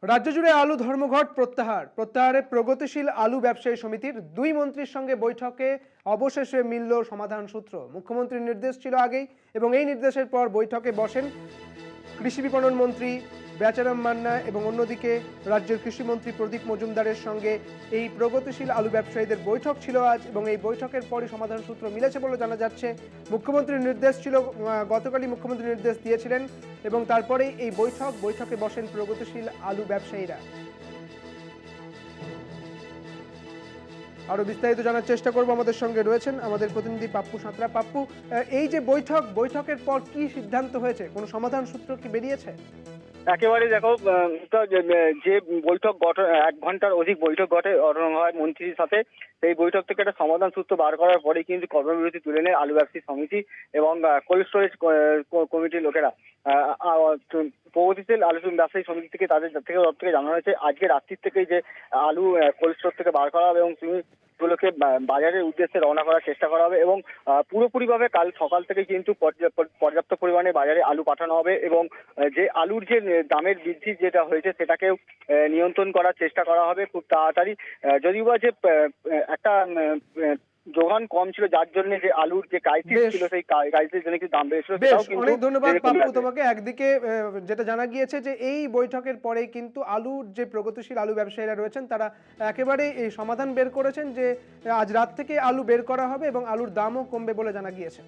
রাজ্য জুড়ে আলু ধর্মঘট প্রত্যাহারে প্রগতিশীল আলু ব্যবসায়ী সমিতির দুই মন্ত্রীর সঙ্গে বৈঠকে অবশেষে মিলল সমাধান সূত্র। মুখ্যমন্ত্রীর নির্দেশ ছিল আগেই এবং এই নির্দেশের পর বৈঠকে বসেন কৃষি বিপণন মন্ত্রী বেচারাম মান্না এবং অন্যদিকে রাজ্যের কৃষিমন্ত্রী প্রদীপ মজুমদারের সঙ্গে এই প্রগতিশীল আলু ব্যবসায়ীদের বৈঠক ছিল আজ এবং এই বৈঠকের পরই সমাধান সূত্র মিলেছে বলে জানা যাচ্ছে। মুখ্যমন্ত্রীর নির্দেশ ছিল, গতকালই মুখ্যমন্ত্রী নির্দেশ দিয়েছিলেন এবং তারপরেই এই বৈঠকে বসেন প্রগতিশীল আলু ব্যবসায়ীরা। আরো বিস্তারিত জানার চেষ্টা করব, আমাদের সঙ্গে রয়েছেন আমাদের প্রতিনিধি পাপ্পু সাঁতরা। পাপ্পু, এই যে বৈঠকের পর কি সিদ্ধান্ত হয়েছে, কোনো সমাধান সূত্র কি বেরিয়েছে? একেবারে দেখো, যে বৈঠক এক ঘন্টার অধিক বৈঠক ঘটে হয় মন্ত্রীর সাথে। সেই বৈঠক থেকে একটা সমাধান সূত্র বার করার পরে কিন্তু কর্মবিরতি তুলে নেয় আলু ব্যবসায়ী সমিতি এবং কোল্ড স্টোরেজ কমিটির লোকেরা। প্রগতিশীল আলু ব্যবসায়ী সমিতি থেকে তাদের থেকে জানানো হয়েছে আজকে রাত্রির থেকেই যে আলু কোল্ড স্টোর থেকে বার করা হবে এবং গুলোকে বাজারের উদ্দেশ্যে রওনা করার চেষ্টা করা হবে এবং পুরোপুরিভাবে কাল সকাল থেকে কিন্তু পর্যাপ্ত পরিমাণে বাজারে আলু পাঠানো হবে এবং যে আলুর যে দামের বৃদ্ধি যেটা হয়েছে সেটাকেও নিয়ন্ত্রণ করার চেষ্টা করা হবে খুব তাড়াতাড়ি। যদিও বা যে একটা যোগান কম ছিল, যার জন্য যে আলুর যে ক্রাইসিস ছিল সেই ক্রাইসিসের জন্য কিন্তু দাম বেড়েছিল। বেশ, অনেক ধন্যবাদ পাপ্পু তোমাকে। একদিকে যেটা জানা গিয়েছে যে এই বৈঠকের পরেই কিন্তু আলুর যে প্রগতিশীল আলু ব্যবসায়ীরা রয়েছেন তারা একেবারে এই সমাধান বের করেছেন যে আজ রাত থেকে আলু বের করা হবে এবং আলুর দামও কমবে বলে জানা গিয়েছে।